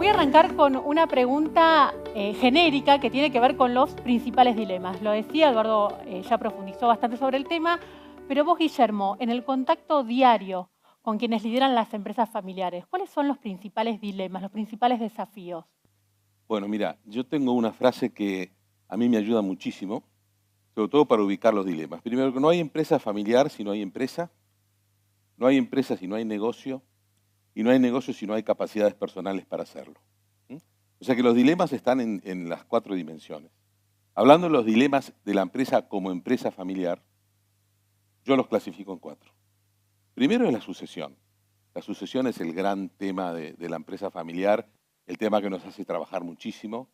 Voy a arrancar con una pregunta genérica que tiene que ver con los principales dilemas. Lo decía, Eduardo ya profundizó bastante sobre el tema, pero vos, Guillermo, en el contacto diario con quienes lideran las empresas familiares, ¿cuáles son los principales dilemas, los principales desafíos? Bueno, mira, yo tengo una frase que a mí me ayuda muchísimo, sobre todo para ubicar los dilemas. Primero, que no hay empresa familiar si no hay empresa, no hay empresa si no hay negocio, y no hay negocio si no hay capacidades personales para hacerlo. ¿Mm? O sea que los dilemas están en las 4 dimensiones. Hablando de los dilemas de la empresa como empresa familiar, yo los clasifico en 4. Primero es la sucesión. La sucesión es el gran tema de la empresa familiar, el tema que nos hace trabajar muchísimo,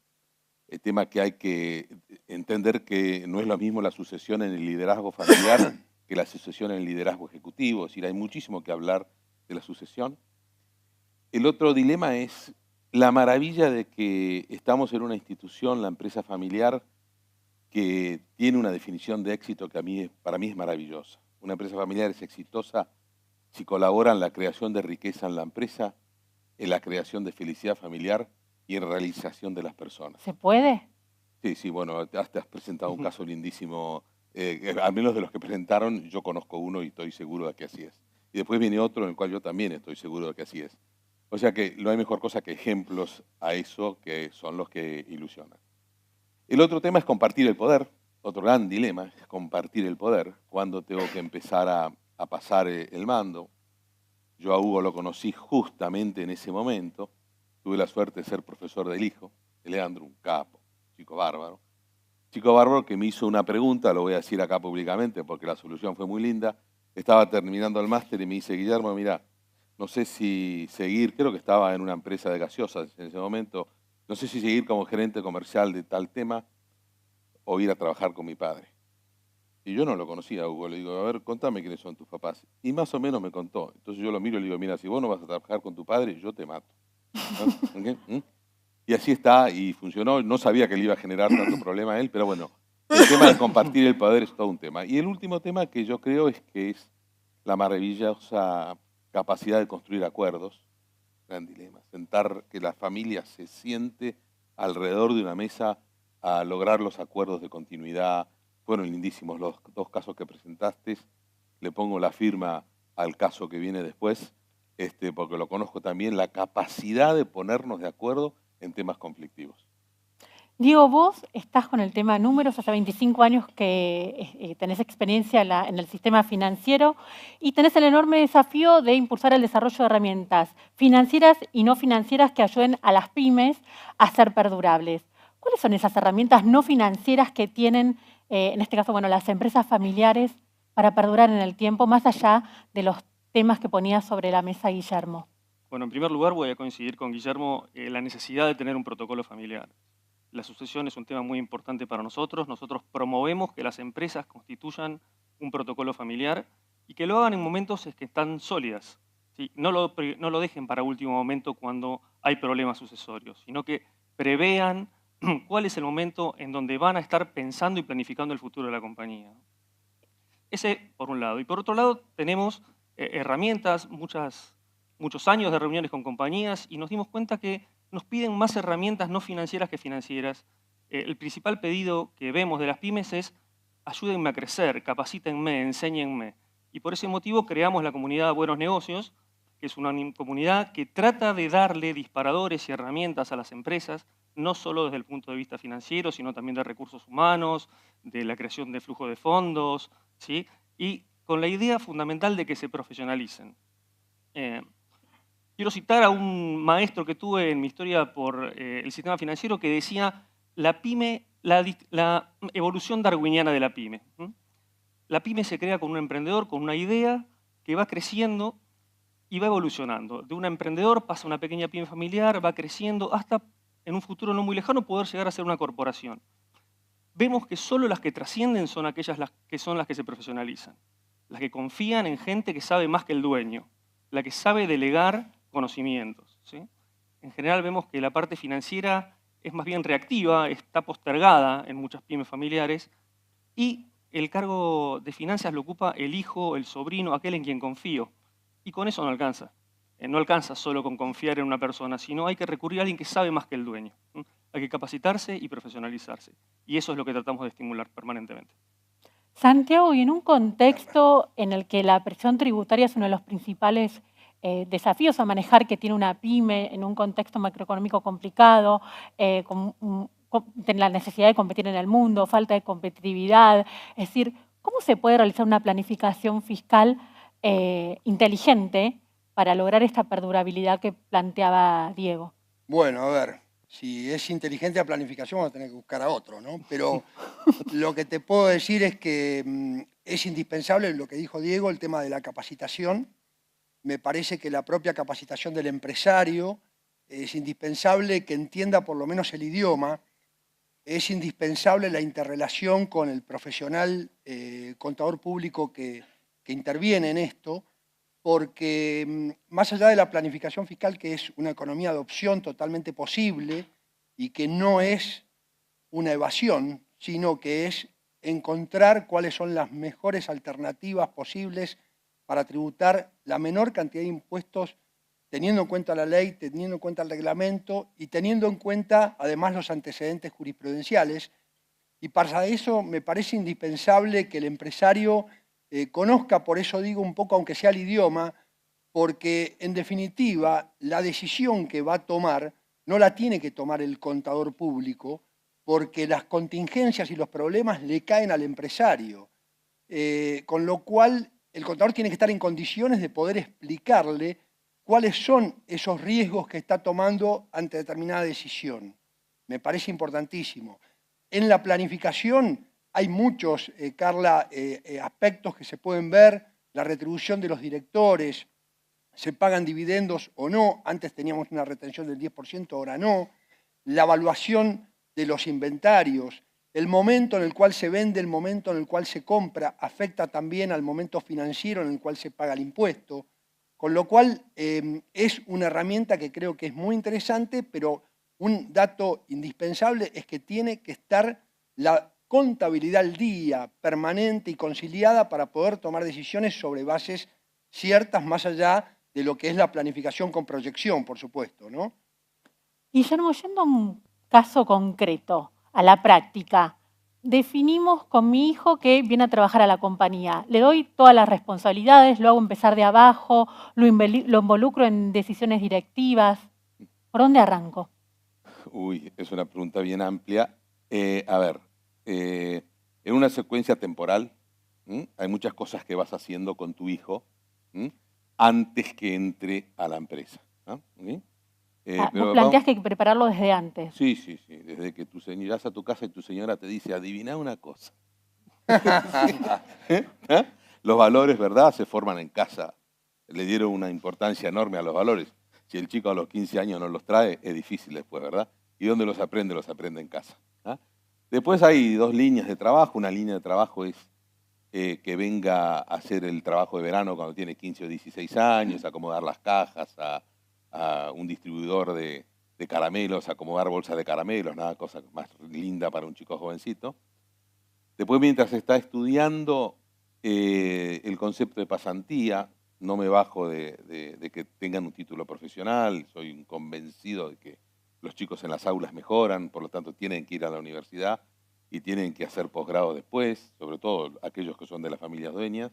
el tema que hay que entender que no es lo mismo la sucesión en el liderazgo familiar que la sucesión en el liderazgo ejecutivo. Es decir, hay muchísimo que hablar de la sucesión. El otro dilema es la maravilla de que estamos en una institución, la empresa familiar, que tiene una definición de éxito que para mí es maravillosa. Una empresa familiar es exitosa si colabora en la creación de riqueza en la empresa, en la creación de felicidad familiar y en realización de las personas. ¿Se puede? Sí, bueno, te has presentado un caso lindísimo. Al menos de los que presentaron, yo conozco uno y estoy seguro de que así es. Y después viene otro en el cual yo también estoy seguro de que así es. O sea que no hay mejor cosa que ejemplos a eso que son los que ilusionan. El otro tema es compartir el poder. Otro gran dilema es compartir el poder. Cuando tengo que empezar a pasar el mando. Yo a Hugo lo conocí justamente en ese momento. Tuve la suerte de ser profesor del hijo, de Leandro, un capo, chico bárbaro. Chico bárbaro que me hizo una pregunta, lo voy a decir acá públicamente porque la solución fue muy linda. Estaba terminando el máster y me dice, Guillermo, mira, no sé si seguir, creo que estaba en una empresa de gaseosas en ese momento, no sé si seguir como gerente comercial de tal tema o ir a trabajar con mi padre. Y yo no lo conocía, Hugo. Le digo, a ver, contame quiénes son tus papás. Y más o menos me contó. Entonces yo lo miro y le digo, mira, si vos no vas a trabajar con tu padre, yo te mato. ¿No? ¿Okay? ¿Mm? Y así está, y funcionó. No sabía que le iba a generar tanto problema a él, pero bueno, el tema de compartir el poder es todo un tema. Y el último tema que yo creo es que es la maravillosa capacidad de construir acuerdos. Gran dilema. Sentar, que la familia se siente alrededor de una mesa a lograr los acuerdos de continuidad. Fueron lindísimos los 2 casos que presentaste. Le pongo la firma al caso que viene después, porque lo conozco también, la capacidad de ponernos de acuerdo en temas conflictivos. Diego, vos estás con el tema números, hace 25 años que tenés experiencia en el sistema financiero y tenés el enorme desafío de impulsar el desarrollo de herramientas financieras y no financieras que ayuden a las pymes a ser perdurables. ¿Cuáles son esas herramientas no financieras que tienen, en este caso, bueno, las empresas familiares para perdurar en el tiempo, más allá de los temas que ponía sobre la mesa Guillermo? Bueno, en primer lugar voy a coincidir con Guillermo en la necesidad de tener un protocolo familiar. La sucesión es un tema muy importante para nosotros. Nosotros promovemos que las empresas constituyan un protocolo familiar y que lo hagan en momentos que están sólidas. ¿Sí? No lo dejen para último momento cuando hay problemas sucesorios, sino que prevean cuál es el momento en donde van a estar pensando y planificando el futuro de la compañía. Ese por un lado. Y por otro lado tenemos herramientas, muchos años de reuniones con compañías y nos dimos cuenta que nos piden más herramientas no financieras que financieras. El principal pedido que vemos de las pymes es ayúdenme a crecer, capacítenme, enséñenme. Y por ese motivo creamos la comunidad Buenos Negocios, que es una comunidad que trata de darle disparadores y herramientas a las empresas, no solo desde el punto de vista financiero, sino también de recursos humanos, de la creación de flujo de fondos, ¿sí? Y con la idea fundamental de que se profesionalicen. Quiero citar a un maestro que tuve en mi historia por el sistema financiero que decía la evolución darwiniana de la pyme. La pyme se crea con un emprendedor, con una idea que va creciendo y va evolucionando. De un emprendedor pasa a una pequeña pyme familiar, va creciendo hasta en un futuro no muy lejano poder llegar a ser una corporación. Vemos que solo las que trascienden son aquellas las que se profesionalizan, las que confían en gente que sabe más que el dueño, la que sabe delegar conocimientos. ¿Sí? En general vemos que la parte financiera es más bien reactiva, está postergada en muchas pymes familiares y el cargo de finanzas lo ocupa el hijo, el sobrino, aquel en quien confío. Y con eso no alcanza. no alcanza solo con confiar en una persona, sino hay que recurrir a alguien que sabe más que el dueño. Hay que capacitarse y profesionalizarse. Y eso es lo que tratamos de estimular permanentemente. Santiago, y en un contexto en el que la presión tributaria es uno de los principales desafíos a manejar que tiene una pyme, en un contexto macroeconómico complicado, con la necesidad de competir en el mundo, falta de competitividad, es decir, ¿cómo se puede realizar una planificación fiscal inteligente para lograr esta perdurabilidad que planteaba Diego? Bueno, a ver, si es inteligente la planificación vamos a tener que buscar a otro, ¿no? Pero lo que te puedo decir es que es indispensable lo que dijo Diego, el tema de la capacitación. Me parece que la propia capacitación del empresario es indispensable que entienda por lo menos el idioma, es indispensable la interrelación con el profesional contador público que interviene en esto, porque más allá de la planificación fiscal, que es una economía de opción totalmente posible y que no es una evasión, sino que es encontrar cuáles son las mejores alternativas posibles para tributar la menor cantidad de impuestos, teniendo en cuenta la ley, teniendo en cuenta el reglamento y teniendo en cuenta además los antecedentes jurisprudenciales. Y para eso me parece indispensable que el empresario conozca, por eso digo un poco, aunque sea el idioma, porque en definitiva la decisión que va a tomar no la tiene que tomar el contador público, porque las contingencias y los problemas le caen al empresario. Con lo cual el contador tiene que estar en condiciones de poder explicarle cuáles son esos riesgos que está tomando ante determinada decisión. Me parece importantísimo. En la planificación hay muchos, Carla, aspectos que se pueden ver, la retribución de los directores, se pagan dividendos o no, antes teníamos una retención del 10%, ahora no, la evaluación de los inventarios, el momento en el cual se vende, el momento en el cual se compra, afecta también al momento financiero en el cual se paga el impuesto, con lo cual es una herramienta que creo que es muy interesante, pero un dato indispensable es que tiene que estar la contabilidad al día, permanente y conciliada para poder tomar decisiones sobre bases ciertas más allá de lo que es la planificación con proyección, por supuesto, ¿no? Guillermo, yendo a un caso concreto, a la práctica, definimos con mi hijo que viene a trabajar a la compañía. Le doy todas las responsabilidades, lo hago empezar de abajo, lo involucro en decisiones directivas. ¿Por dónde arranco? Uy, es una pregunta bien amplia. A ver, en una secuencia temporal, hay muchas cosas que vas haciendo con tu hijo antes que entre a la empresa. ¿Sí? Vos planteás que hay que prepararlo desde antes. Sí, sí, sí. Desde que tú llegas a tu casa y tu señora te dice, adivina una cosa. Los valores, ¿verdad?, se forman en casa. Le dieron una importancia enorme a los valores. Si el chico a los 15 años no los trae, es difícil después, ¿verdad? ¿Y dónde los aprende? Los aprende en casa. Después hay dos líneas de trabajo. Una línea de trabajo es que venga a hacer el trabajo de verano cuando tiene 15 o 16 años, acomodar las cajas, a un distribuidor de caramelos, acomodar bolsas de caramelos, nada cosa más linda para un chico jovencito. Después, mientras está estudiando el concepto de pasantía, no me bajo de que tengan un título profesional, soy convencido de que los chicos en las aulas mejoran, por lo tanto tienen que ir a la universidad y tienen que hacer posgrado después, sobre todo aquellos que son de las familias dueñas.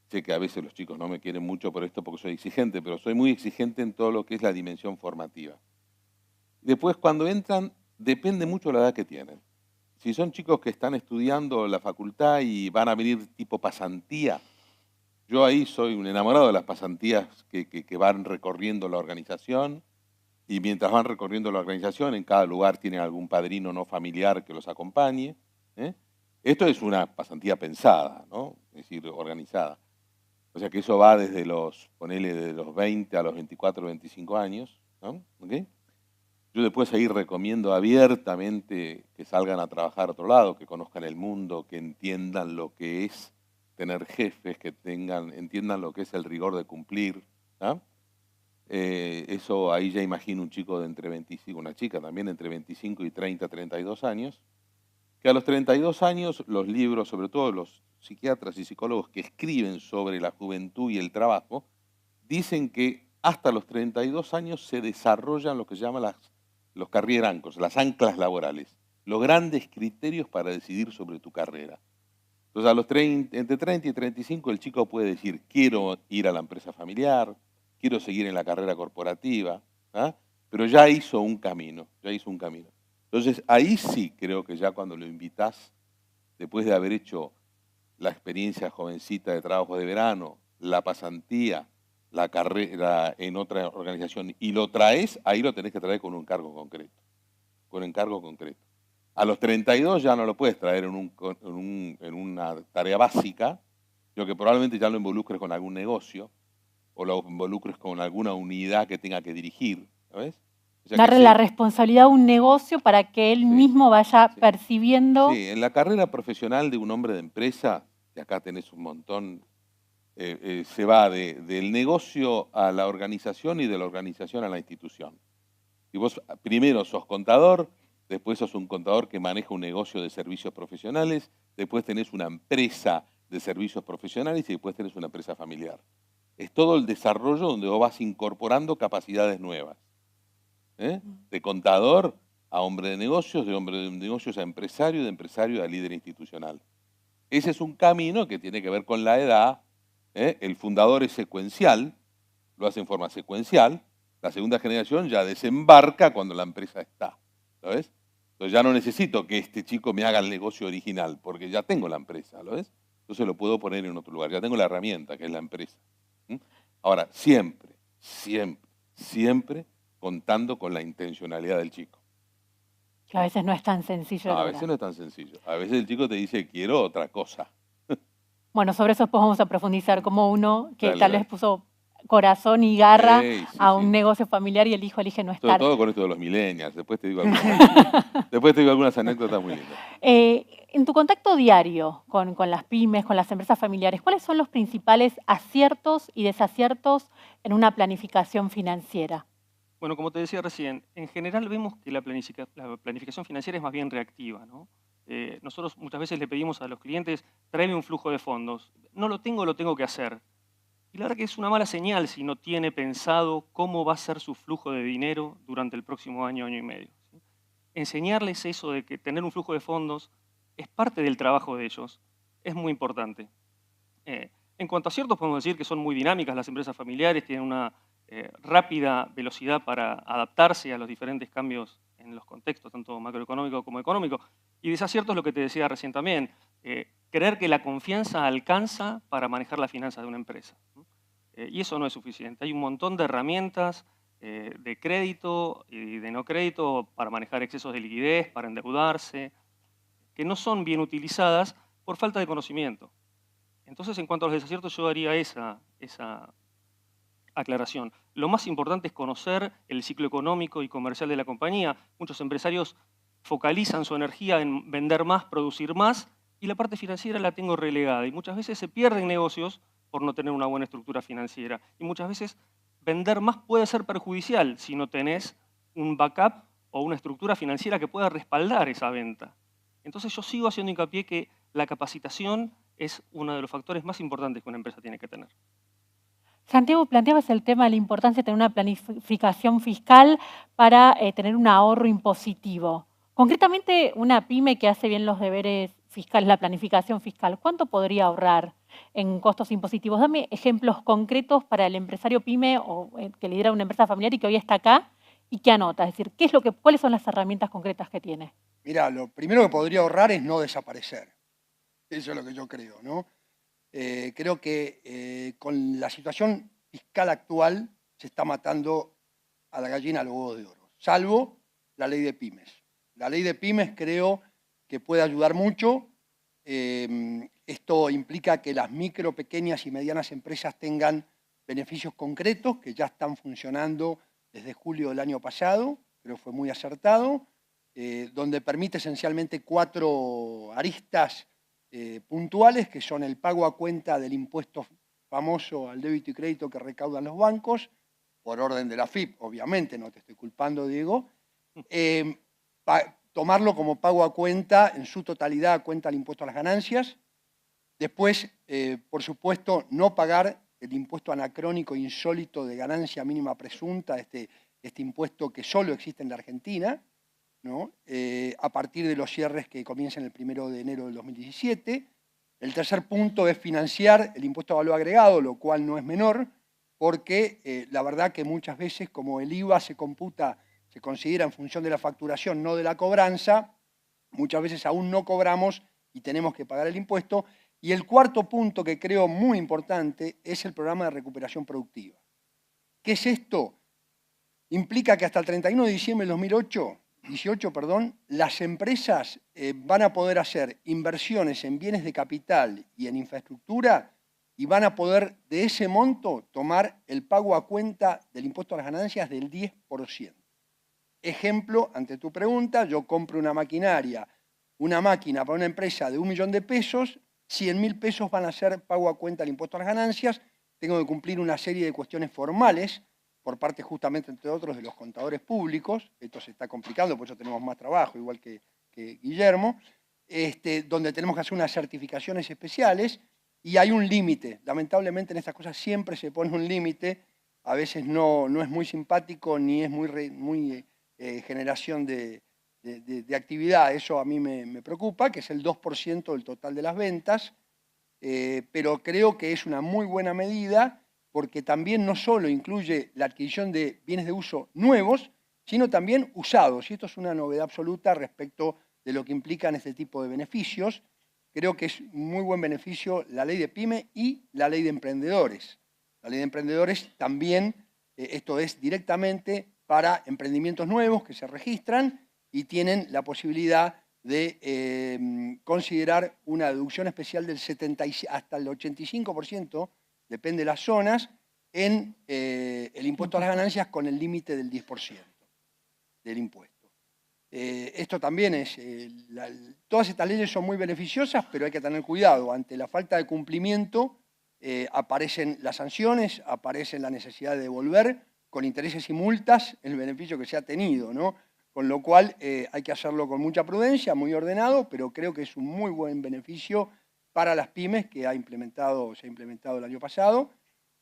Sé que a veces los chicos no me quieren mucho por esto porque soy exigente, pero soy muy exigente en todo lo que es la dimensión formativa. Después, cuando entran, depende mucho de la edad que tienen. Si son chicos que están estudiando la facultad y van a venir tipo pasantía, yo ahí soy un enamorado de las pasantías que van recorriendo la organización, y mientras van recorriendo la organización, en cada lugar tienen algún padrino no familiar que los acompañe. Esto es una pasantía pensada, ¿no? Es decir, organizada. O sea que eso va desde ponele, de los 20 a los 24 o 25 años, ¿no? ¿Okay? Yo después ahí recomiendo abiertamente que salgan a trabajar a otro lado, que conozcan el mundo, que entiendan lo que es tener jefes, que entiendan lo que es el rigor de cumplir. Eso ahí ya imagino un chico de entre 25, una chica también entre 25 y 30, 32 años, que a los 32 años los libros, sobre todo los psiquiatras y psicólogos que escriben sobre la juventud y el trabajo, dicen que hasta los 32 años se desarrollan lo que se llaman los career anchors, las anclas laborales, los grandes criterios para decidir sobre tu carrera. Entonces, entre 30 y 35 el chico puede decir, quiero ir a la empresa familiar, quiero seguir en la carrera corporativa, ¿ah? Pero ya hizo un camino, Entonces, ahí sí creo que ya cuando lo invitas, después de haber hecho la experiencia jovencita de trabajo de verano, la pasantía, la carrera en otra organización, y lo traes, ahí lo tenés que traer con un encargo concreto. A los 32 ya no lo puedes traer en una tarea básica, sino que probablemente ya lo involucres con algún negocio, o lo involucres con alguna unidad que tenga que dirigir, ¿sabes? O sea, Darle la responsabilidad a un negocio para que él mismo vaya percibiendo. Sí, en la carrera profesional de un hombre de empresa, que acá tenés un montón, se va del negocio a la organización y de la organización a la institución. Y vos primero sos contador, después sos un contador que maneja un negocio de servicios profesionales, después tenés una empresa de servicios profesionales y después tenés una empresa familiar. Es todo el desarrollo donde vos vas incorporando capacidades nuevas. De contador a hombre de negocios, de hombre de negocios a empresario, de empresario a líder institucional. Ese es un camino que tiene que ver con la edad. El fundador es secuencial, lo hace en forma secuencial. La segunda generación ya desembarca cuando la empresa está. ¿Lo ves? Entonces ya no necesito que este chico me haga el negocio original, porque ya tengo la empresa, ¿lo ves? Entonces lo puedo poner en otro lugar. Ya tengo la herramienta, que es la empresa. Ahora, siempre contando con la intencionalidad del chico. Que a veces no es tan sencillo. No, a veces no es tan sencillo. A veces el chico te dice, quiero otra cosa. Bueno, sobre eso después vamos a profundizar, como uno que tal vez puso corazón y garra a un negocio familiar y el hijo elige no estar. Sobre todo con esto de los millennials. Después te digo algunas anécdotas muy lindas. En tu contacto diario con las pymes, con las empresas familiares, ¿cuáles son los principales aciertos y desaciertos en una planificación financiera? Bueno, como te decía recién, en general vemos que la planificación financiera es más bien reactiva, ¿no? Nosotros muchas veces le pedimos a los clientes, tráeme un flujo de fondos. No lo tengo que hacer. Y la verdad que es una mala señal si no tiene pensado cómo va a ser su flujo de dinero durante el próximo año, año y medio, ¿sí? Enseñarles eso de que tener un flujo de fondos es parte del trabajo de ellos, es muy importante. En cuanto a aciertos, podemos decir que son muy dinámicas las empresas familiares, tienen una rápida velocidad para adaptarse a los diferentes cambios en los contextos, tanto macroeconómico como económico. Y desaciertos, lo que te decía recién también, creer que la confianza alcanza para manejar las finanzas de una empresa. Y eso no es suficiente. Hay un montón de herramientas de crédito y de no crédito para manejar excesos de liquidez, para endeudarse, que no son bien utilizadas por falta de conocimiento. Entonces, en cuanto a los desaciertos, yo haría esa aclaración. Lo más importante es conocer el ciclo económico y comercial de la compañía. Muchos empresarios focalizan su energía en vender más, producir más, y la parte financiera la tengo relegada. Y muchas veces se pierden negocios por no tener una buena estructura financiera. Y muchas veces vender más puede ser perjudicial si no tenés un backup o una estructura financiera que pueda respaldar esa venta. Entonces yo sigo haciendo hincapié que la capacitación es uno de los factores más importantes que una empresa tiene que tener. Santiago, planteabas el tema de la importancia de tener una planificación fiscal para tener un ahorro impositivo. Concretamente, una pyme que hace bien los deberes fiscales, la planificación fiscal, ¿cuánto podría ahorrar en costos impositivos? Dame ejemplos concretos para el empresario pyme o que lidera una empresa familiar y que hoy está acá y que anota. Es decir, ¿cuáles son las herramientas concretas que tiene? Mira, lo primero que podría ahorrar es no desaparecer. Eso es lo que yo creo, ¿no? Creo que con la situación fiscal actual se está matando a la gallina a los huevos de oro, salvo la ley de pymes. La ley de pymes creo que puede ayudar mucho. Esto implica que las micro, pequeñas y medianas empresas tengan beneficios concretos que ya están funcionando desde julio del año pasado, creo que fue muy acertado, donde permite esencialmente 4 aristas puntuales, que son el pago a cuenta del impuesto famoso al débito y crédito que recaudan los bancos, por orden de la FIP, obviamente, no te estoy culpando, Diego, tomarlo como pago a cuenta en su totalidad a cuenta del impuesto a las ganancias. Después, por supuesto, no pagar el impuesto anacrónico insólito de ganancia mínima presunta, este impuesto que solo existe en la Argentina, ¿no? A partir de los cierres que comienzan el 1 de enero del 2017. El tercer punto es financiar el impuesto a valor agregado, lo cual no es menor, porque la verdad que muchas veces, como el IVA se considera en función de la facturación, no de la cobranza, muchas veces aún no cobramos y tenemos que pagar el impuesto. Y el cuarto punto que creo muy importante es el programa de recuperación productiva. ¿Qué es esto? Implica que hasta el 31 de diciembre del 2018, las empresas van a poder hacer inversiones en bienes de capital y en infraestructura y van a poder de ese monto tomar el pago a cuenta del impuesto a las ganancias del 10%. Ejemplo, ante tu pregunta, yo compro una máquina para una empresa de 1 millón de pesos, 100.000 pesos van a ser pago a cuenta del impuesto a las ganancias, tengo que cumplir una serie de cuestiones formales por parte justamente, entre otros, de los contadores públicos, esto se está complicando, por eso tenemos más trabajo, igual que Guillermo, donde tenemos que hacer unas certificaciones especiales y hay un límite. Lamentablemente en estas cosas siempre se pone un límite, a veces no es muy simpático ni es muy generación de actividad, eso a mí me preocupa, que es el 2% del total de las ventas, pero creo que es una muy buena medida porque también no solo incluye la adquisición de bienes de uso nuevos, sino también usados, y esto es una novedad absoluta respecto de lo que implican este tipo de beneficios. Creo que es un muy buen beneficio la ley de PYME y la ley de emprendedores. La ley de emprendedores también, esto es directamente para emprendimientos nuevos que se registran y tienen la posibilidad de considerar una deducción especial del 70% hasta el 85%, depende de las zonas, en el impuesto a las ganancias con el límite del 10% del impuesto. Esto también es, todas estas leyes son muy beneficiosas, pero hay que tener cuidado. Ante la falta de cumplimiento aparecen las sanciones, aparece la necesidad de devolver con intereses y multas el beneficio que se ha tenido, ¿no? Con lo cual hay que hacerlo con mucha prudencia, muy ordenado, pero creo que es un muy buen beneficio para las pymes que se ha implementado el año pasado.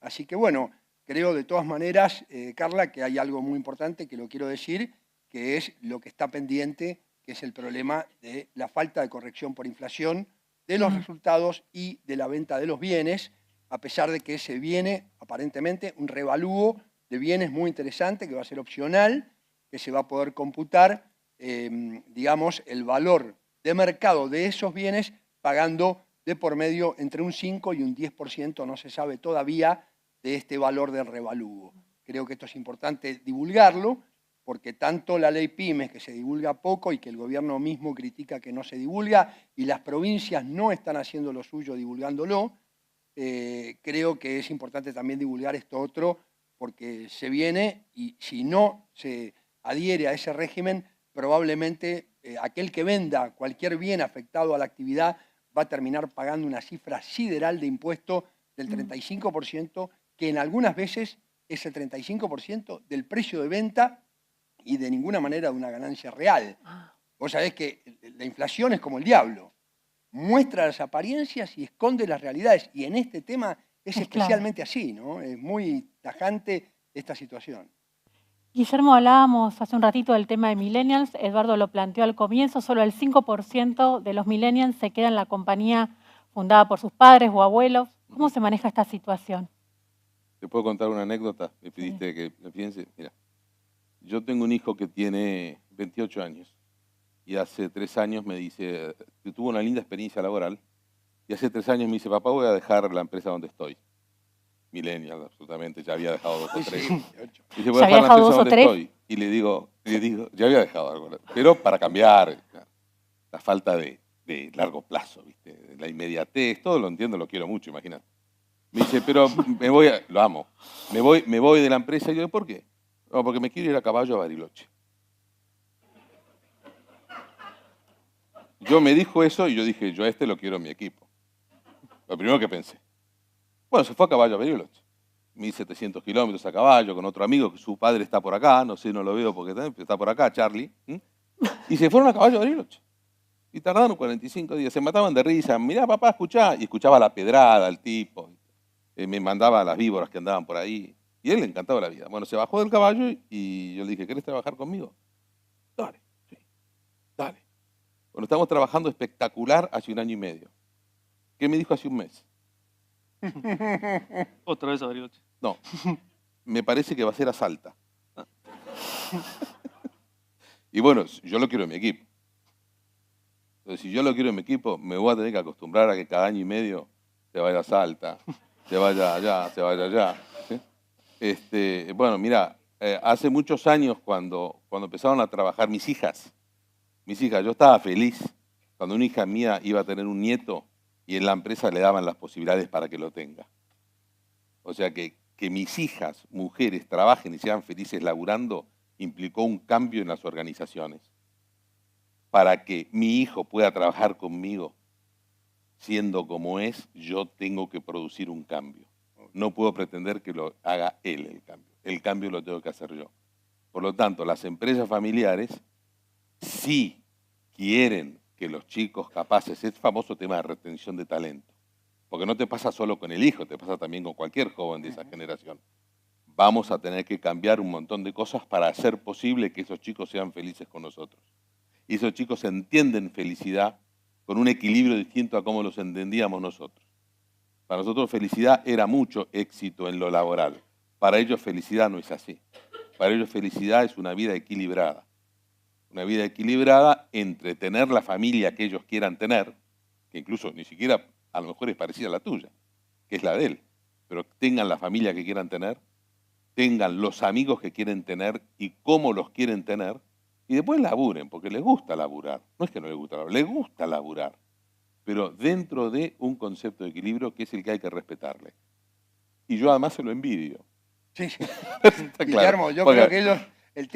Así que bueno, creo de todas maneras, Carla, que hay algo muy importante que lo quiero decir, que es lo que está pendiente, que es el problema de la falta de corrección por inflación de los resultados y de la venta de los bienes, a pesar de que se viene aparentemente un revalúo de bienes muy interesante que va a ser opcional, que se va a poder computar, digamos, el valor de mercado de esos bienes pagando de por medio entre un 5 y un 10%, no se sabe todavía, de este valor del revalúo. Creo que esto es importante divulgarlo, porque tanto la ley PYME, que se divulga poco y que el gobierno mismo critica que no se divulga, y las provincias no están haciendo lo suyo divulgándolo, creo que es importante también divulgar esto otro, porque se viene y si no se adhiere a ese régimen, probablemente aquel que venda cualquier bien afectado a la actividad va a terminar pagando una cifra sideral de impuesto del 35%, que en algunas veces es el 35% del precio de venta y de ninguna manera de una ganancia real. Vos sabés que la inflación es como el diablo, muestra las apariencias y esconde las realidades, y en este tema es especialmente así, ¿no? Es muy tajante esta situación. Guillermo, hablábamos hace un ratito del tema de millennials. Eduardo lo planteó al comienzo, solo el 5% de los millennials se queda en la compañía fundada por sus padres o abuelos. ¿Cómo se maneja esta situación? ¿Te puedo contar una anécdota? Me pediste que me piense. Mira, yo tengo un hijo que tiene 28 años y hace 3 años me dice, que tuvo una linda experiencia laboral, y hace 3 años me dice, papá, voy a dejar la empresa donde estoy. Millennial, absolutamente, ya había dejado 2 o 3. Y dice, voy a dejar la empresa donde estoy. Y le digo, ya había dejado algo, pero para cambiar, la falta de largo plazo, ¿viste? La inmediatez, todo lo entiendo, lo quiero mucho, imagínate. Me dice, pero lo amo, me voy de la empresa. Y yo, ¿por qué? No, porque me quiero ir a caballo a Bariloche. Yo me dijo eso y yo dije, yo a este lo quiero en mi equipo. Lo primero que pensé. Bueno, se fue a caballo a Bariloche. 1.700 kilómetros a caballo con otro amigo, que su padre está por acá, no sé, no lo veo porque está por acá, Charlie. Y se fueron a caballo a Bariloche. Y tardaron 45 días, se mataban de risa. Mirá, papá, escuchá. Y escuchaba la pedrada al tipo. me mandaba a las víboras que andaban por ahí. Y a él le encantaba la vida. Bueno, se bajó del caballo y yo le dije, ¿querés trabajar conmigo? Dale, sí, dale. Bueno, estamos trabajando espectacular hace 1 año y medio. ¿Qué me dijo hace un mes? Otra vez a Bariloche. No, me parece que va a ser a Salta. Y bueno, yo lo quiero en mi equipo. Entonces, si yo lo quiero en mi equipo, me voy a tener que acostumbrar a que cada 1 año y medio se vaya a Salta, se vaya allá, se vaya allá. ¿Sí? Bueno, mira, hace muchos años cuando empezaron a trabajar mis hijas, yo estaba feliz cuando una hija mía iba a tener un nieto y en la empresa le daban las posibilidades para que lo tenga. O sea que mis hijas, mujeres, trabajen y sean felices laburando, implicó un cambio en las organizaciones. Para que mi hijo pueda trabajar conmigo, siendo como es, yo tengo que producir un cambio. No puedo pretender que lo haga él el cambio. El cambio lo tengo que hacer yo. Por lo tanto, las empresas familiares sí quieren que los chicos capaces, es famoso tema de retención de talento, porque no te pasa solo con el hijo, te pasa también con cualquier joven de esa generación. Vamos a tener que cambiar un montón de cosas para hacer posible que esos chicos sean felices con nosotros. Y esos chicos entienden felicidad con un equilibrio distinto a cómo los entendíamos nosotros. Para nosotros felicidad era mucho éxito en lo laboral. Para ellos felicidad no es así. Para ellos felicidad es una vida equilibrada. Una vida equilibrada entre tener la familia que ellos quieran tener, que incluso ni siquiera a lo mejor es parecida a la tuya, que es la de él, pero tengan la familia que quieran tener, tengan los amigos que quieren tener y cómo los quieren tener, y después laburen, porque les gusta laburar. No es que no les gusta laburar, les gusta laburar, pero dentro de un concepto de equilibrio que es el que hay que respetarle. Y yo además se lo envidio. Sí, sí. Está Guillermo, claro. yo Porque- creo que el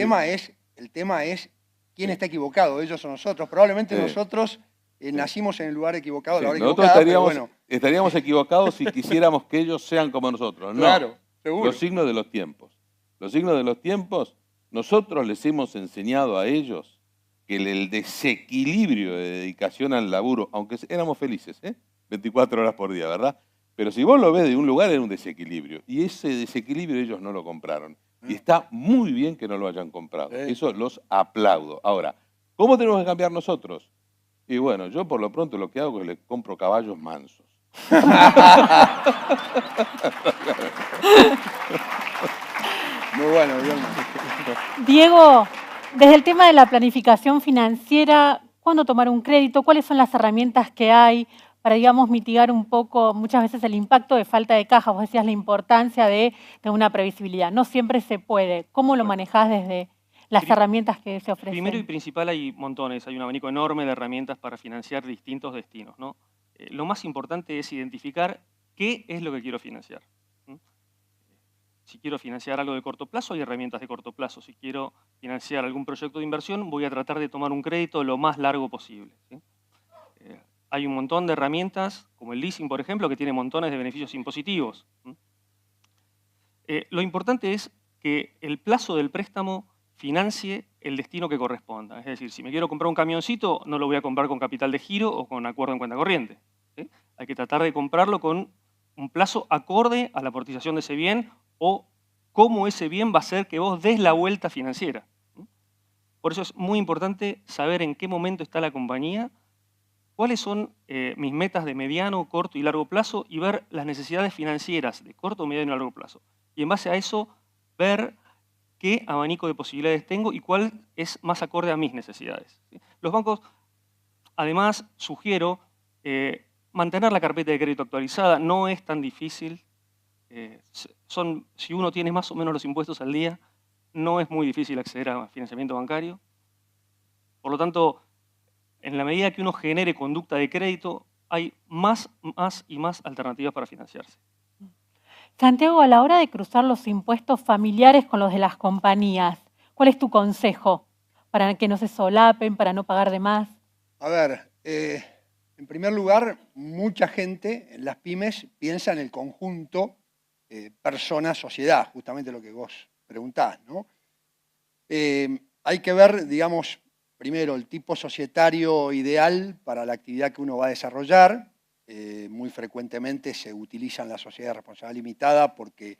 tema es quién está equivocado, ellos o nosotros. Probablemente Sí. nosotros nacimos en el lugar equivocado, Sí, a la hora nosotros equivocada, pero bueno. estaríamos equivocados si quisiéramos que ellos sean como nosotros. No, Claro, seguro. los signos de los tiempos. Los signos de los tiempos, nosotros les hemos enseñado a ellos que el desequilibrio de dedicación al laburo, aunque éramos felices, 24 horas por día, ¿verdad? Pero si vos lo ves de un lugar, era un desequilibrio. Y ese desequilibrio ellos no lo compraron. Y está muy bien que no lo hayan comprado. Sí. Eso los aplaudo. Ahora, ¿cómo tenemos que cambiar nosotros? Y bueno, yo por lo pronto lo que hago es que le compro caballos mansos. Muy bueno, Guillermo. Diego, desde el tema de la planificación financiera, ¿cuándo tomar un crédito? ¿Cuáles son las herramientas que hay para, digamos, mitigar un poco muchas veces el impacto de falta de caja? Vos decías la importancia de una previsibilidad. No siempre se puede. ¿Cómo lo manejás desde las herramientas que se ofrecen? Primero y principal hay montones, hay un abanico enorme de herramientas para financiar distintos destinos, ¿no? Lo más importante es identificar qué es lo que quiero financiar. Si quiero financiar algo de corto plazo, hay herramientas de corto plazo. Si quiero financiar algún proyecto de inversión, voy a tratar de tomar un crédito lo más largo posible, ¿sí? Hay un montón de herramientas, como el leasing, por ejemplo, que tiene montones de beneficios impositivos. Lo importante es que el plazo del préstamo financie el destino que corresponda. Es decir, si me quiero comprar un camioncito, no lo voy a comprar con capital de giro o con acuerdo en cuenta corriente, ¿sí? Hay que tratar de comprarlo con un plazo acorde a la amortización de ese bien o cómo ese bien va a hacer que vos des la vuelta financiera. Por eso es muy importante saber en qué momento está la compañía, cuáles son mis metas de mediano, corto y largo plazo y ver las necesidades financieras de corto, mediano y largo plazo. Y en base a eso, ver qué abanico de posibilidades tengo y cuál es más acorde a mis necesidades. Los bancos, además, sugiero mantener la carpeta de crédito actualizada. No es tan difícil. Si uno tiene más o menos los impuestos al día, no es muy difícil acceder a financiamiento bancario. Por lo tanto, en la medida que uno genere conducta de crédito, hay más y más alternativas para financiarse. Santiago, a la hora de cruzar los impuestos familiares con los de las compañías, ¿cuál es tu consejo para que no se solapen, para no pagar de más? A ver, en primer lugar, mucha gente en las pymes piensa en el conjunto persona, sociedad, justamente lo que vos preguntás, ¿no? Hay que ver, digamos, primero el tipo societario ideal para la actividad que uno va a desarrollar, muy frecuentemente se utiliza en la sociedad de responsabilidad limitada porque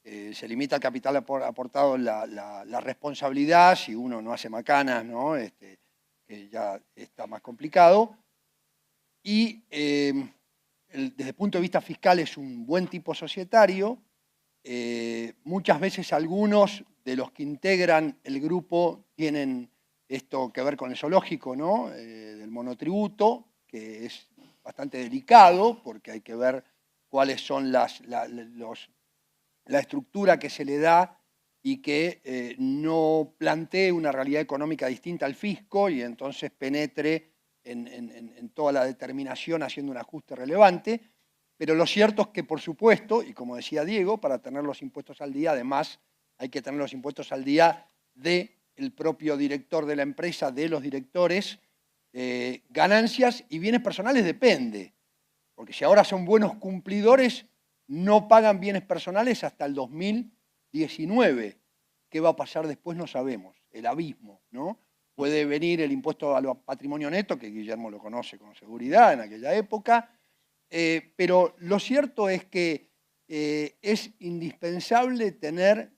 se limita el capital aportado en la responsabilidad, si uno no hace macanas, ¿no? Que ya está más complicado. Y desde el punto de vista fiscal es un buen tipo societario. Muchas veces algunos de los que integran el grupo tienen esto que ver con el zoológico, ¿no? Del monotributo, que es bastante delicado porque hay que ver cuáles son la estructura que se le da y que no plantee una realidad económica distinta al fisco y entonces penetre en toda la determinación haciendo un ajuste relevante. Pero lo cierto es que, por supuesto, y como decía Diego, para tener los impuestos al día, además hay que tener los impuestos al día del propio director de la empresa, de los directores. Ganancias y bienes personales depende, porque si ahora son buenos cumplidores, no pagan bienes personales hasta el 2019. ¿Qué va a pasar después? No sabemos. El abismo, ¿no? Puede venir el impuesto al patrimonio neto, que Guillermo lo conoce con seguridad en aquella época, pero lo cierto es que es indispensable tener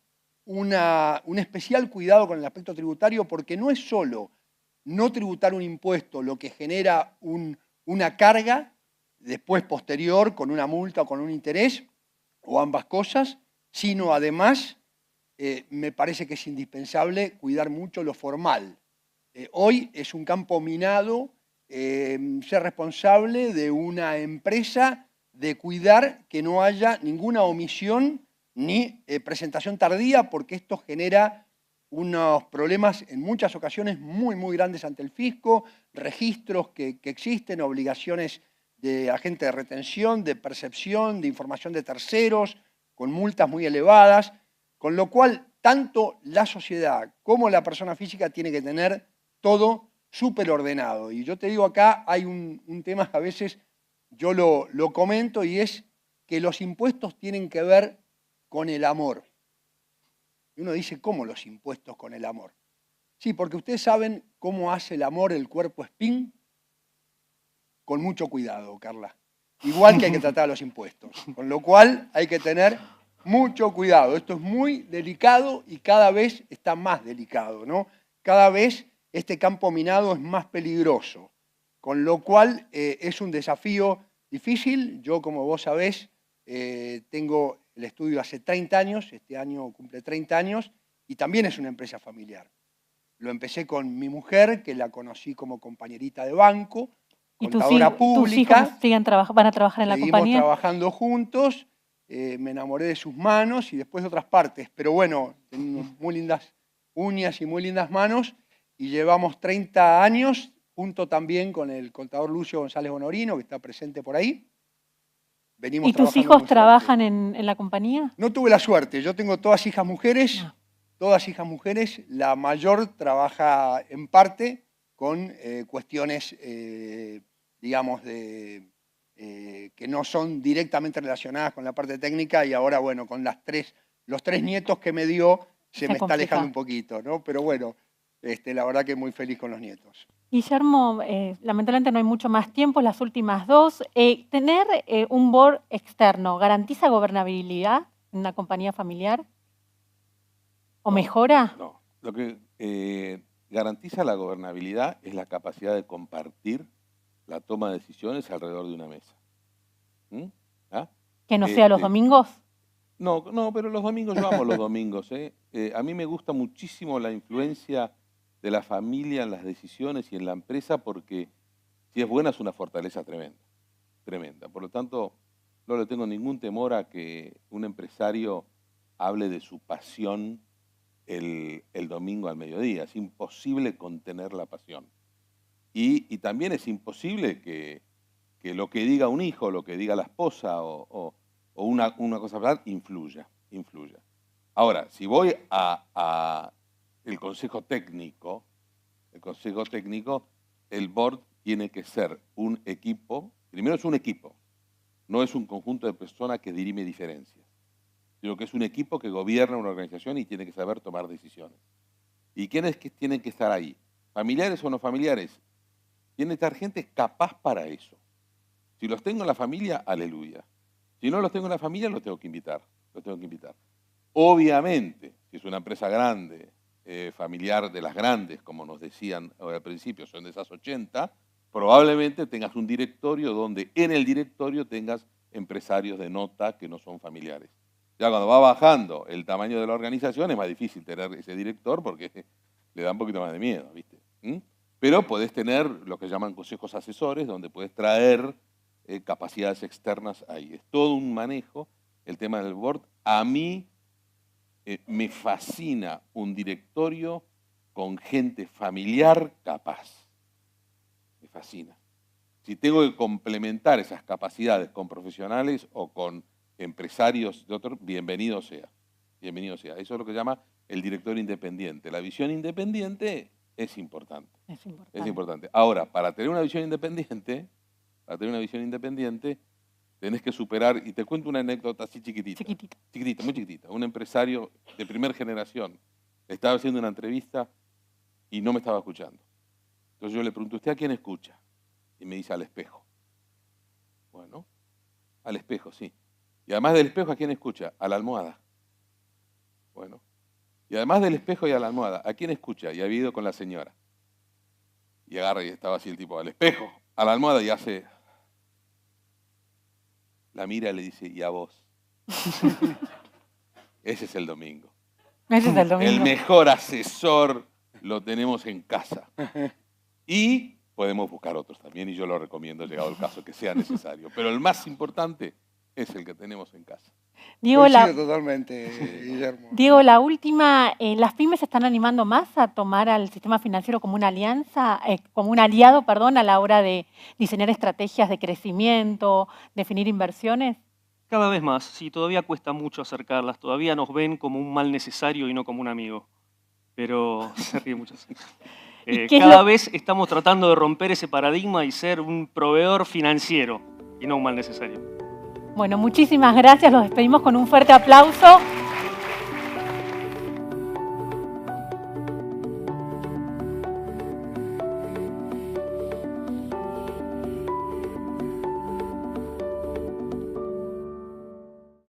un especial cuidado con el aspecto tributario porque no es solo no tributar un impuesto lo que genera una carga después posterior con una multa o con un interés, o ambas cosas, sino además me parece que es indispensable cuidar mucho lo formal. Hoy es un campo minado ser responsable de una empresa, de cuidar que no haya ninguna omisión ni presentación tardía, porque esto genera unos problemas en muchas ocasiones muy, muy grandes ante el fisco, registros que existen, obligaciones de agente de retención, de percepción, de información de terceros, con multas muy elevadas, con lo cual tanto la sociedad como la persona física tiene que tener todo súper ordenado. Y yo te digo acá, hay un tema que a veces yo lo comento y es que los impuestos tienen que ver con el amor. Y uno dice, ¿cómo los impuestos con el amor? Sí, porque ustedes saben cómo hace el amor el cuerpo espín. Con mucho cuidado, Carla. Igual que hay que tratar a los impuestos. Con lo cual hay que tener mucho cuidado. Esto es muy delicado y cada vez está más delicado, ¿no? Cada vez este campo minado es más peligroso. Con lo cual es un desafío difícil. Yo, como vos sabés, tengo el estudio hace 30 años, este año cumple 30 años, y también es una empresa familiar. Lo empecé con mi mujer, que la conocí como compañerita de banco, contadora pública. ¿Tus hijos van a trabajar en la compañía? Seguimos trabajando juntos, me enamoré de sus manos y después de otras partes. Pero bueno, tenemos muy lindas uñas y muy lindas manos y llevamos 30 años, junto también con el contador Lucio González Bonorino, que está presente por ahí. ¿Y tus hijos trabajan en la compañía? No tuve la suerte, yo tengo todas hijas mujeres, la mayor trabaja en parte con cuestiones, digamos, que no son directamente relacionadas con la parte técnica y ahora, bueno, con los tres nietos que me dio, se me está alejando un poquito, ¿no? Pero bueno, la verdad que muy feliz con los nietos. Guillermo, lamentablemente no hay mucho más tiempo, las últimas dos. ¿Tener un board externo garantiza gobernabilidad en una compañía familiar? ¿O mejora? No, lo que garantiza la gobernabilidad es la capacidad de compartir la toma de decisiones alrededor de una mesa. ¿Ah? ¿Que no sea los domingos? No, pero los domingos, yo amo los domingos. A mí me gusta muchísimo la influencia de la familia en las decisiones y en la empresa porque si es buena es una fortaleza tremenda, tremenda. Por lo tanto, no le tengo ningún temor a que un empresario hable de su pasión el domingo al mediodía. Es imposible contener la pasión. Y también es imposible que lo que diga un hijo, lo que diga la esposa o una cosa verdad influya. Ahora, si voy a el consejo técnico, el board tiene que ser un equipo, primero es un equipo, no es un conjunto de personas que dirime diferencias, sino que es un equipo que gobierna una organización y tiene que saber tomar decisiones. ¿Y quiénes tienen que estar ahí? ¿Familiares o no familiares? Tiene que estar gente capaz para eso. Si los tengo en la familia, aleluya. Si no los tengo en la familia, los tengo que invitar. Obviamente, si es una empresa grande, familiar de las grandes, como nos decían al principio, son de esas 80, probablemente tengas un directorio donde en el directorio tengas empresarios de nota que no son familiares. Ya cuando va bajando el tamaño de la organización es más difícil tener ese director porque le da un poquito más de miedo, ¿viste? Pero podés tener lo que llaman consejos asesores, donde podés traer capacidades externas ahí. Es todo un manejo, el tema del board. A mí me fascina un directorio con gente familiar capaz. Me fascina. Si tengo que complementar esas capacidades con profesionales o con empresarios de otros, bienvenido sea. Bienvenido sea. Eso es lo que se llama el directorio independiente. La visión independiente es importante. Es importante. Ahora, para tener una visión independiente, tenés que superar, y te cuento una anécdota así chiquitita, muy chiquitita. Un empresario de primera generación estaba haciendo una entrevista y no me estaba escuchando. Entonces yo le pregunto, ¿usted a quién escucha? Y me dice, al espejo. Bueno, al espejo, sí. Y además del espejo, ¿a quién escucha? A la almohada. Bueno. Y además del espejo y a la almohada, ¿a quién escucha? Y había ido con la señora. Y agarra y estaba así el tipo, al espejo, a la almohada y hace... La mira y le dice, ¿y a vos? Ese es el domingo. Ese es el domingo. El mejor asesor lo tenemos en casa. Y podemos buscar otros también, y yo lo recomiendo, llegado el caso, que sea necesario. Pero el más importante es el que tenemos en casa. Diego, totalmente, Guillermo. Diego, la última, ¿las pymes se están animando más a tomar al sistema financiero como una alianza, como un aliado, perdón, a la hora de diseñar estrategias de crecimiento, definir inversiones? Cada vez más, sí, todavía cuesta mucho acercarlas, todavía nos ven como un mal necesario y no como un amigo, pero se ríe mucho. Cada vez estamos tratando de romper ese paradigma y ser un proveedor financiero y no un mal necesario. Bueno, muchísimas gracias, los despedimos con un fuerte aplauso.